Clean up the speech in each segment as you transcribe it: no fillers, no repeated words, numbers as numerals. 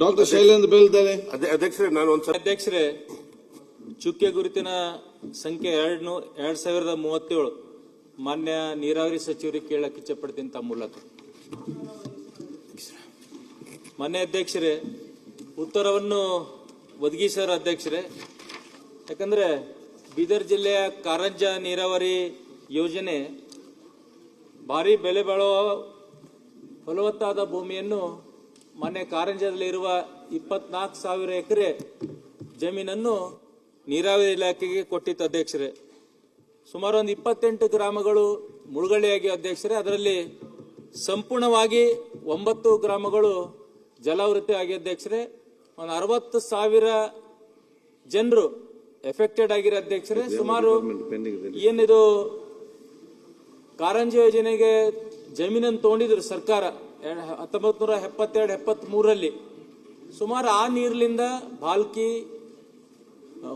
Doctor Shailendra ಬೆಲ್ದಾರೆ. ಅಧ್ಯಕ್ಷರೇ, ನಾನು ಅಧ್ಯಕ್ಷರೇ, ಚುಕ್ಕೆ ಗುರುತಿನ ಸಂಖ್ಯೆ 2037 ಮಾನ್ಯ ನೀರಾವರಿ ಸಚಿವರಿಗೆ ಕೇಳಕ್ಕೆ ಇಚ್ಛೆಪಡ್ತೀನಿ ತಮ್ಮ ಮೂಲಕ. ಮಾನ್ಯ ಅಧ್ಯಕ್ಷರೇ, ಉತ್ತರವನ್ನು ಒದಗಿಸರ ಅಧ್ಯಕ್ಷರೇ. ಯಾಕಂದ್ರೆ ಬೀದರ್ ಜಿಲ್ಲೆಯ ಕಾರಂಜ ನೀರಾವರಿ ಯೋಜನೆ ಭಾರಿ ಬೆಲೆ ಬಾಳುವ ಫಲವತ್ತಾದ ಭೂಮಿಯನ್ನು ಮಾನ್ಯ ಕಾರಂಜದಲ್ಲಿರುವ 24,000 ಎಕರೆ ಜಮೀನನ್ನು ನೀರಾವರಿ ಇಲಾಖೆಗೆ ಕೊಟ್ಟಿತ್ತು ಅಧ್ಯಕ್ಷರೇ. ಸುಮಾರು ಒಂದು 28 ಗ್ರಾಮಗಳು ಮುಳುಗಡೆಯಾಗಿ ಅಧ್ಯಕ್ಷರೇ. ಅದರಲ್ಲಿ ಸಂಪೂರ್ಣವಾಗಿ 9 ಗ್ರಾಮಗಳು ಜಲಾವೃತಿ ಆಗಿ ಅಧ್ಯಕ್ಷರೇ. ಒಂದು 60,000 ಜನರು ಎಫೆಕ್ಟೆಡ್ ಆಗಿರೋ ಅಧ್ಯಕ್ಷರೇ. ಸುಮಾರು ಏನಿದು ಕಾರಂಜಿ ಯೋಜನೆಗೆ ಜಮೀನನ್ನು ತಗೊಂಡಿದ್ರು ಸರ್ಕಾರ 1972-73 ಸುಮಾರು ಆ ನೀರಿನಿಂದ ಭಾಲ್ಕಿ,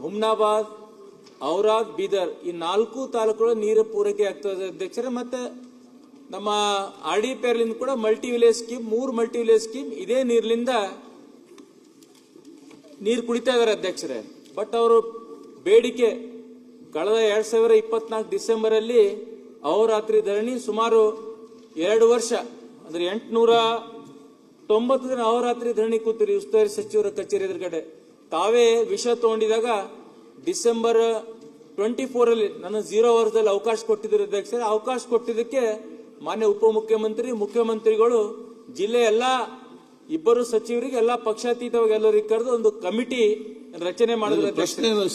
ಹುಮ್ನಾಬಾದ್, ಔರಾದ್, ಬೀದರ್ ಈ 4 ತಾಲೂಕುಗಳು ನೀರು ಪೂರೈಕೆ ಆಗ್ತದೆ ಅಧ್ಯಕ್ಷರೇ. ಮತ್ತೆ ನಮ್ಮ RDPRಲಿಂದ ಕೂಡ multi village scheme 3 multi village scheme ಇದೇ ನೀರಿನಿಂದ ನೀರು ಕುಡಿತಾ ಇದಾರೆ ಅಧ್ಯಕ್ಷರೇ. ಬಟ್ ಅವರು ಬೇಡಿಕೆ ಕಳೆದ 2024 ಡಿಸೆಂಬರ್ ಅಲ್ಲಿ ಅಹೋರಾತ್ರಿ ಧರಣಿ ಸುಮಾರು 2 ವರ್ಷ ಅಂದ್ರೆ 890 ದಿನ ಅಹೋರಾತ್ರಿ ಧರಣಿ ಕೂತಿರಿ ಉಸ್ತುವಾರಿ ಸಚಿವರ ಕಚೇರಿ ಎದುರುಗಡೆ. ತಾವೇ ವಿಷ ತಗೊಂಡಿದಾಗ ಡಿಸೆಂಬರ್ 24 ಅಲ್ಲಿ ನನ್ನ 0 ವರ್ಷದಲ್ಲಿ ಅವಕಾಶ ಕೊಟ್ಟಿದ್ರು ಅಧ್ಯಕ್ಷರೇ. ಅವಕಾಶ ಕೊಟ್ಟಿದ್ದಕ್ಕೆ ಮಾನ್ಯ ಉಪಮುಖ್ಯಮಂತ್ರಿ, ಮುಖ್ಯಮಂತ್ರಿಗಳು ಜಿಲ್ಲೆ ಎಲ್ಲಾ 2 ಸಚಿವರಿಗೆ ಎಲ್ಲಾ ಪಕ್ಷಾತೀತವಾಗಿ ಎಲ್ಲರಿಗೆ ಕರೆದು ಒಂದು ಕಮಿಟಿ ರಚನೆ ಮಾಡಿದ್ರು.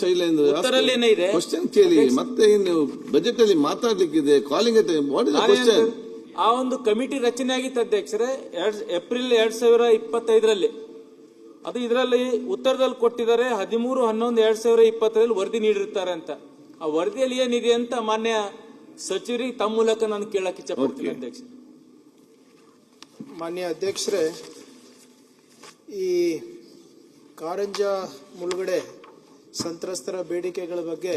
ಶೈಲೇಂದ್ರ ಉತ್ತರಲ್ಲಿ ಏನಿದೆ ಕ್ವಶನ್ ಕೇಳಿ, ಮತ್ತೆ ಇನ್ನು ಬಜೆಟ್ ಅಲ್ಲಿ ಮಾತಾಡ್ಲಿಕ್ಕಿದೆ. ಕಾಲಿಂಗ್ ಆ ಒಂದು ಕಮಿಟಿ ರಚನೆ ಆಗಿತ್ತು ಅಧ್ಯಕ್ಷರೇ ಏಪ್ರಿಲ್ 2025 ಅದು ಇದರಲ್ಲಿ ಉತ್ತರದಲ್ಲಿ ಕೊಟ್ಟಿದ್ದಾರೆ 13/11/2020 ವರದಿ ನೀಡಿರ್ತಾರೆ ಅಂತ. ಆ ವರದಿಯಲ್ಲಿ ಏನಿದೆ ಅಂತ ಮಾನ್ಯ ಸಚಿವರಿಗೆ ತಮ್ಮ ಮೂಲಕ ನಾನು ಕೇಳಕ್ಕೆ ಇಚ್ಛಪಡ್ತೀನಿ ಅಧ್ಯಕ್ಷ. ಮಾನ್ಯ ಅಧ್ಯಕ್ಷರೇ, ಈ ಕಾರಂಜ ಮುಳುಗಡೆ ಸಂತ್ರಸ್ತರ ಬೇಡಿಕೆಗಳ ಬಗ್ಗೆ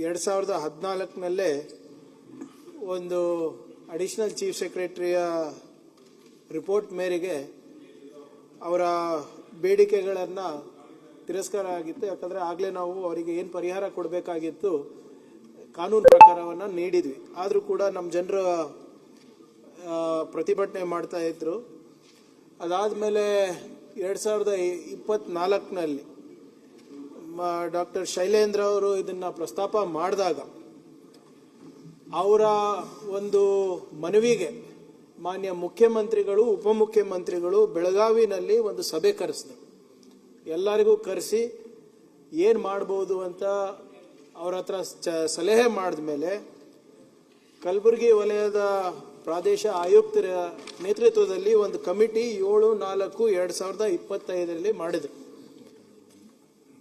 2014 ಒಂದು ಅಡಿಷನಲ್ ಚೀಫ್ ಸೆಕ್ರೆಟರಿಯ ರಿಪೋರ್ಟ್ ಮೇರೆಗೆ ಅವರ ಬೇಡಿಕೆಗಳನ್ನು ತಿರಸ್ಕಾರ ಆಗಿತ್ತು. ಯಾಕಂದರೆ ಆಗಲೇ ನಾವು ಅವರಿಗೆ ಏನು ಪರಿಹಾರ ಕೊಡಬೇಕಾಗಿತ್ತು ಕಾನೂನು ಪ್ರಕಾರವನ್ನು ನೀಡಿದ್ವಿ. ಆದರೂ ಕೂಡ ನಮ್ಮ ಜನರು ಪ್ರತಿಭಟನೆ ಮಾಡ್ತಾ ಇದ್ರು. ಅದಾದಮೇಲೆ 2024 ಡಾಕ್ಟರ್ ಶೈಲೇಂದ್ರ ಅವರು ಇದನ್ನು ಪ್ರಸ್ತಾಪ ಮಾಡಿದಾಗ ಅವರ ಒಂದು ಮನವಿಗೆ ಮಾನ್ಯ ಮುಖ್ಯಮಂತ್ರಿಗಳು, ಉಪಮುಖ್ಯಮಂತ್ರಿಗಳು ಬೆಳಗಾವಿನಲ್ಲಿ ಒಂದು ಸಭೆ ಕರೆಸಿದ್ರು. ಎಲ್ಲರಿಗೂ ಕರೆಸಿ ಏನು ಮಾಡ್ಬೋದು ಅಂತ ಅವ್ರ ಹತ್ರ ಸಲಹೆ ಮಾಡಿದ ಮೇಲೆ ಕಲಬುರಗಿ ವಲಯದ ಪ್ರಾದೇಶ ಆಯುಕ್ತರ ನೇತೃತ್ವದಲ್ಲಿ ಒಂದು ಕಮಿಟಿ 7/4/2025 ಮಾಡಿದರು.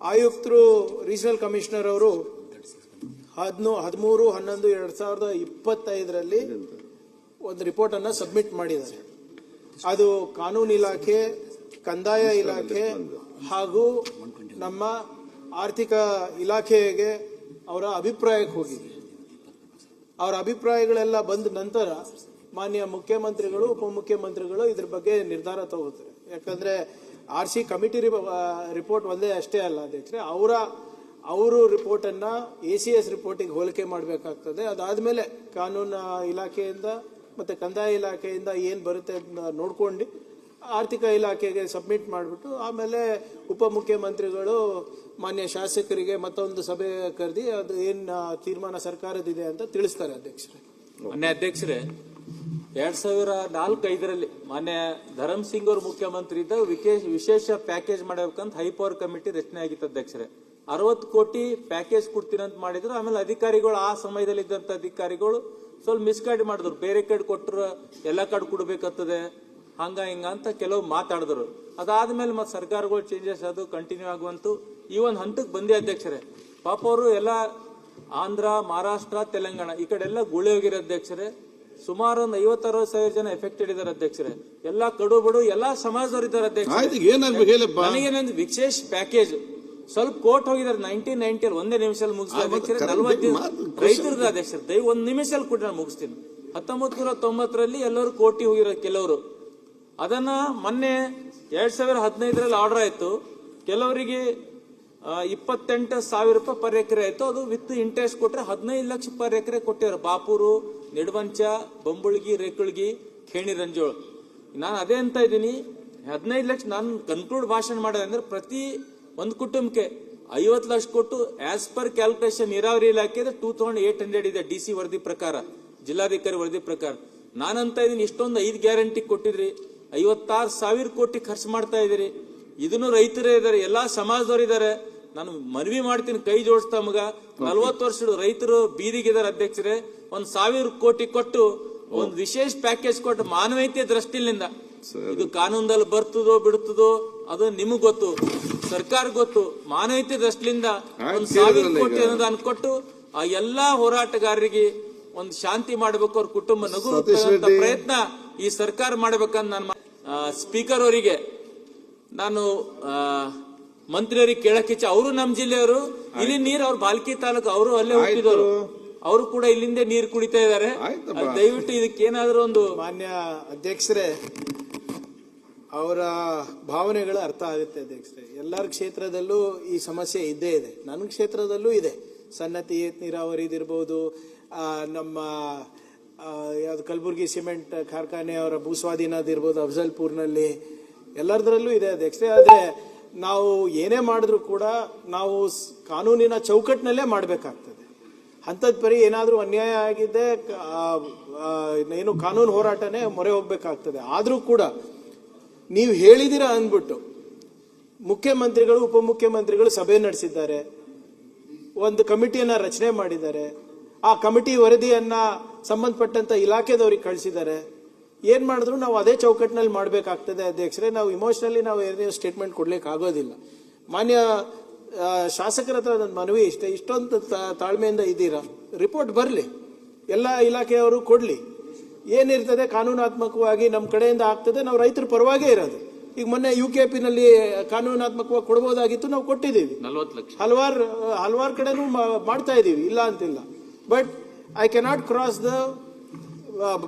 ಆಯುಕ್ತರು ರೀಜನಲ್ ಕಮಿಷನರ್ ಅವರು 13/11/2025 ಒಂದು ರಿಪೋರ್ಟ್ ಅನ್ನು ಸಬ್ಮಿಟ್ ಮಾಡಿದ್ದಾರೆ. ಅದು ಕಾನೂನು ಇಲಾಖೆ, ಕಂದಾಯ ಇಲಾಖೆ ಹಾಗೂ ನಮ್ಮ ಆರ್ಥಿಕ ಇಲಾಖೆಗೆ ಅವರ ಅಭಿಪ್ರಾಯಕ್ಕೆ ಹೋಗಿದೆ. ಅವರ ಅಭಿಪ್ರಾಯಗಳೆಲ್ಲ ಬಂದ ನಂತರ ಮಾನ್ಯ ಮುಖ್ಯಮಂತ್ರಿಗಳು, ಉಪಮುಖ್ಯಮಂತ್ರಿಗಳು ಇದ್ರ ಬಗ್ಗೆ ನಿರ್ಧಾರ ತಗೋತಾರೆ. ಯಾಕಂದ್ರೆ RC ಕಮಿಟಿ ರಿಪೋರ್ಟ್ ಒಂದೇ ಅಷ್ಟೇ ಅಲ್ಲ ಅಧ್ಯಕ್ಷರೇ, ಅವರು ರಿಪೋರ್ಟನ್ನು ACS ರಿಪೋರ್ಟಿಗೆ ಹೋಲಿಕೆ ಮಾಡಬೇಕಾಗ್ತದೆ. ಅದಾದಮೇಲೆ ಕಾನೂನು ಇಲಾಖೆಯಿಂದ ಮತ್ತು ಕಂದಾಯ ಇಲಾಖೆಯಿಂದ ಏನು ಬರುತ್ತೆ ಅದನ್ನ ನೋಡ್ಕೊಂಡು ಆರ್ಥಿಕ ಇಲಾಖೆಗೆ ಸಬ್ಮಿಟ್ ಮಾಡಿಬಿಟ್ಟು ಆಮೇಲೆ ಉಪಮುಖ್ಯಮಂತ್ರಿಗಳು ಮಾನ್ಯ ಶಾಸಕರಿಗೆ ಮತ್ತೊಂದು ಸಭೆ ಕರೆದಿ ಅದು ಏನು ತೀರ್ಮಾನ ಸರ್ಕಾರದಿದೆ ಅಂತ ತಿಳಿಸ್ತಾರೆ ಅಧ್ಯಕ್ಷರೇ. ಮಾನ್ಯ ಅಧ್ಯಕ್ಷರೇ, 2004-5 ಮಾನ್ಯ ಧರಮ್ ಸಿಂಗ್ ಅವರು ಮುಖ್ಯಮಂತ್ರಿ ಇದ್ದಾಗ ವಿಶೇಷ ಪ್ಯಾಕೇಜ್ ಮಾಡಬೇಕಂತ ಹೈಪವರ್ ಕಮಿಟಿ ರಚನೆ ಆಗಿತ್ತು ಅಧ್ಯಕ್ಷರೇ. 60 ಕೋಟಿ ಪ್ಯಾಕೇಜ್ ಕೊಡ್ತೀನಿ ಅಂತ ಮಾಡಿದ್ರು. ಆಮೇಲೆ ಅಧಿಕಾರಿಗಳು, ಆ ಸಮಯದಲ್ಲಿ ಇದ್ದಂತ ಅಧಿಕಾರಿಗಳು ಸ್ವಲ್ಪ ಮಿಸ್ಗೈಡ್ ಮಾಡಿದ್ರು. ಬೇರೆ ಕಡೆ ಕೊಟ್ಟರು ಎಲ್ಲ ಕಡೆ ಕೊಡ್ಬೇಕತ್ತದೆ, ಹಂಗ ಹಿಂಗ ಅಂತ ಕೆಲವು ಮಾತಾಡಿದ್ರು. ಅದಾದ್ಮೇಲೆ ಮತ್ತೆ ಸರ್ಕಾರಗಳು ಚೇಂಜಸ್ ಅದು ಕಂಟಿನ್ಯೂ ಆಗುವಂತೂ ಈ ಒಂದು ಹಂತಕ್ಕೆ ಬಂದೇ ಅಧ್ಯಕ್ಷರೇ. ಪಾಪ ಅವರು ಎಲ್ಲ ಆಂಧ್ರ, ಮಹಾರಾಷ್ಟ್ರ, ತೆಲಂಗಾಣ ಈ ಕಡೆ ಎಲ್ಲ ಗುಳೆ ಹೋಗಿರೋ ಅಧ್ಯಕ್ಷರೇ. ಸುಮಾರು ಒಂದು 50-60 ಸಾವಿರ ಜನ ಎಫೆಕ್ಟೆಡ್ ಇದ್ದಾರೆ ಅಧ್ಯಕ್ಷರೇ. ಎಲ್ಲಾ ಕಡು ಬಡು ಎಲ್ಲಾ ಸಮಾಜದವರು ಇದ್ದಾರೆ ಅಧ್ಯಕ್ಷರೇ. ನನಗೇನಂದ್ರೆ ವಿಶೇಷ ಪ್ಯಾಕೇಜ್ ಸ್ವಲ್ಪ ಕೋರ್ಟ್ ಹೋಗಿದ್ದಾರೆ 1990 ಒಂದೇ ನಿಮಿಷದಲ್ಲಿ ಮುಗಿಸ್ತಾರೆ ಅಧ್ಯಕ್ಷರೇ. 40 ರೈತರದ ಅಧ್ಯಕ್ಷರೇ, ದಯ 1 ನಿಮಿಷದಲ್ಲಿ ಕೂಡ ನಾನು ಮುಗಿಸ್ತೀನಿ. 1990 ಎಲ್ಲರೂ ಕೋರ್ಟಿಗೆ ಹೋಗಿರೋ ಕೆಲವರು ಅದನ್ನ ಮೊನ್ನೆ 2015ರಲ್ಲಿ ಆರ್ಡರ್ ಆಯ್ತು. ಕೆಲವರಿಗೆ 28,000 ರೂಪಾಯಿ ಪರ್ ಎಕರೆ ಆಯ್ತು. ಅದು ವಿತ್ ಇಂಟ್ರೆಸ್ಟ್ ಕೊಟ್ರೆ 15 ಲಕ್ಷ ಪರ್ ಎಕರೆ ಕೊಟ್ಟಿದ್ದಾರೆ. ಬಾಪೂರು, ನಿಡವಂಚ, ಬಂಬುಳ್ಗಿ, ರೇಕುಳ್ಗಿ, ಖೇಣಿ, ರಂಜೋಳ. ನಾನು ಅದೇ ಅಂತ ಇದ್ದೀನಿ, 15 ಲಕ್ಷ. ನಾನು ಕನ್ಕ್ಲೂಡ್ ಭಾಷಣ ಮಾಡೋದು ಅಂದ್ರೆ ಪ್ರತಿ ಒಂದು ಕುಟುಂಬಕ್ಕೆ 50 ಲಕ್ಷ ಕೊಟ್ಟು ಆಸ್ ಪರ್ ಕ್ಯಾಲ್ಕುಲೇಷನ್ ನೀರಾವರಿ ಇಲಾಖೆ 2800 ಇದೆ DC ವರದಿ ಪ್ರಕಾರ, ಜಿಲ್ಲಾಧಿಕಾರಿ ವರದಿ ಪ್ರಕಾರ. ನಾನಂತ ಇದೀನಿ, ಇಷ್ಟೊಂದು 5 ಗ್ಯಾರಂಟಿ ಕೊಟ್ಟಿದ್ರಿ, 56,000 ಕೋಟಿ ಖರ್ಚು ಮಾಡ್ತಾ ಇದೀರಿ. ಇದನ್ನು ರೈತರೇ ಇದಾರೆ, ಎಲ್ಲಾ ಸಮಾಜದವರು ಇದಾರೆ. ನಾನು ಮನವಿ ಮಾಡ್ತೀನಿ, ಕೈ ಜೋಡಿಸ್ತಾ ಮಗ. 40 ವರ್ಷದ ರೈತರು ಬೀದಿಗಿದ್ದಾರೆ ಅಧ್ಯಕ್ಷರೇ. 1,000 ಕೋಟಿ ಕೊಟ್ಟು ಒಂದು ವಿಶೇಷ ಪ್ಯಾಕೇಜ್ ಕೊಟ್ಟು ಮಾನವೀಯತೆ ದೃಷ್ಟಿಯಿಂದ, ಇದು ಕಾನೂನದಲ್ಲಿ ಬರ್ತದೋ ಬಿಡುತ್ತದೋ ಅದು ನಿಮಗ್ ಗೊತ್ತು, ಸರ್ಕಾರ ಗೊತ್ತು. ಮಾನವೀಯತೆ ದೃಷ್ಟಿಯಿಂದ 1,000 ಕೋಟಿ ಅನುದಾನ ಕೊಟ್ಟು ಆ ಎಲ್ಲಾ ಹೋರಾಟಗಾರರಿಗೆ ಒಂದು ಶಾಂತಿ ಮಾಡಬೇಕು, ಅವ್ರ ಕುಟುಂಬ ನಗು ಪ್ರಯತ್ನ ಈ ಸರ್ಕಾರ ಮಾಡಬೇಕಂತ ನಾನು ಸ್ಪೀಕರ್ ಅವರಿಗೆ, ನಾನು ಮಂತ್ರಿಯವರಿಗೆ ಕೇಳಕ್ಕಿಚ್ಚ. ಅವರು ನಮ್ಮ ಜಿಲ್ಲೆಯವರು, ಇಲ್ಲಿ ನೀರು ಅವ್ರ ಬಾಲ್ಕಿ ತಾಲೂಕು, ಅವರು ಅಲ್ಲೇ ಹುಟ್ಟಿದವರು, ಅವರು ಕೂಡ ಇಲ್ಲಿಂದ ನೀರು ಕುಡಿತಾ ಇದ್ದಾರೆ. ದಯವಿಟ್ಟು ಇದಕ್ಕೇನಾದ್ರೂ ಒಂದು. ಮಾನ್ಯ ಅಧ್ಯಕ್ಷರೇ, ಅವರ ಭಾವನೆಗಳು ಅರ್ಥ ಆಗುತ್ತೆ ಅಧ್ಯಕ್ಷರೇ. ಎಲ್ಲರ ಕ್ಷೇತ್ರದಲ್ಲೂ ಈ ಸಮಸ್ಯೆ ಇದ್ದೇ ಇದೆ, ನನ್ನ ಕ್ಷೇತ್ರದಲ್ಲೂ ಇದೆ. ಸಣ್ಣ ನೀರಾವರಿದಿರ್ಬೋದು, ನಮ್ಮ ಯಾವ್ದು ಕಲಬುರಗಿ ಸಿಮೆಂಟ್ ಕಾರ್ಖಾನೆ ಅವರ ಭೂಸ್ವಾಧೀನದಿರ್ಬೋದು, ಅಫಜಲ್ಪುರ್ನಲ್ಲಿ, ಎಲ್ಲರದ್ರಲ್ಲೂ ಇದೆ ಅಧ್ಯಕ್ಷರೇ. ಆದ್ರೆ ನಾವು ಏನೇ ಮಾಡಿದ್ರು ಕೂಡ ನಾವು ಕಾನೂನಿನ ಚೌಕಟ್ಟಿನಲ್ಲೇ ಮಾಡಬೇಕಾಗ್ತದೆ. ಅಂಥದ್ದು ಪರಿ ಏನಾದರೂ ಅನ್ಯಾಯ ಆಗಿದ್ದೆ ಏನು ಕಾನೂನು ಹೋರಾಟನೇ ಮೊರೆ ಹೋಗ್ಬೇಕಾಗ್ತದೆ. ಆದರೂ ಕೂಡ ನೀವು ಹೇಳಿದಿರ ಅಂದ್ಬಿಟ್ಟು ಮುಖ್ಯಮಂತ್ರಿಗಳು, ಉಪಮುಖ್ಯಮಂತ್ರಿಗಳು ಸಭೆ ನಡೆಸಿದ್ದಾರೆ, ಒಂದು ಕಮಿಟಿಯನ್ನ ರಚನೆ ಮಾಡಿದ್ದಾರೆ. ಆ ಕಮಿಟಿ ವರದಿಯನ್ನ ಸಂಬಂಧಪಟ್ಟಂತ ಇಲಾಖೆದವ್ರಿಗೆ ಕಳಿಸಿದ್ದಾರೆ. ಏನ್ ಮಾಡಿದ್ರು ನಾವು ಅದೇ ಚೌಕಟ್ಟಿನಲ್ಲಿ ಮಾಡಬೇಕಾಗ್ತದೆ ಅಧ್ಯಕ್ಷರೇ. ನಾವು ಇಮೋಷನಲಿ ನಾವು ಏನೇ ಸ್ಟೇಟ್ಮೆಂಟ್ ಕೊಡ್ಲಿಕ್ಕೆ ಆಗೋದಿಲ್ಲ. ಮಾನ್ಯ ಶಾಸಕರ ಹತ್ರ ನನ್ನ ಮನವಿ ಇಷ್ಟೇ, ಇಷ್ಟೊಂದು ತಾಳ್ಮೆಯಿಂದ ಇದ್ದೀರಾ, ರಿಪೋರ್ಟ್ ಬರಲಿ, ಎಲ್ಲ ಇಲಾಖೆಯವರು ಕೊಡ್ಲಿ, ಏನಿರ್ತದೆ ಕಾನೂನಾತ್ಮಕವಾಗಿ ನಮ್ಮ ಕಡೆಯಿಂದ ಆಗ್ತದೆ. ನಾವು ರೈತರ ಪರವಾಗೇ ಇರೋದು. ಈಗ ಮೊನ್ನೆ UKP-ನಲ್ಲಿ ಕಾನೂನಾತ್ಮಕವಾಗಿ ಕೊಡಬಹುದಾಗಿತ್ತು, ನಾವು ಕೊಟ್ಟಿದ್ದೀವಿ. 40 ಲಕ್ಷ ಹಲವಾರು ಕಡೆನೂ ಮಾಡ್ತಾ ಇದೀವಿ, ಇಲ್ಲ ಅಂತಿಲ್ಲ. But I cannot cross the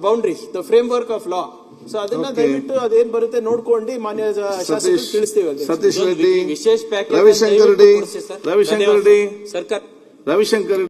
boundaries, the framework of law. So ಅದನ್ನ ದಯವಿಟ್ಟು ಅದೇನ್ ಬರುತ್ತೆ ನೋಡ್ಕೊಂಡು ಮಾನ್ಯ ಶಾಸಕರು ತಿಳಿಸ್ತೀವಿ. ಸತೀಶ್ ರೆಡ್ಡಿ, ವಿಶೇಷ ಪ್ಯಾಕೇಜ್ ರವಿಶಂಕರ್ ರೆಡ್ಡಿ, ಸರ್ಕಾರ ರವಿಶಂಕರ್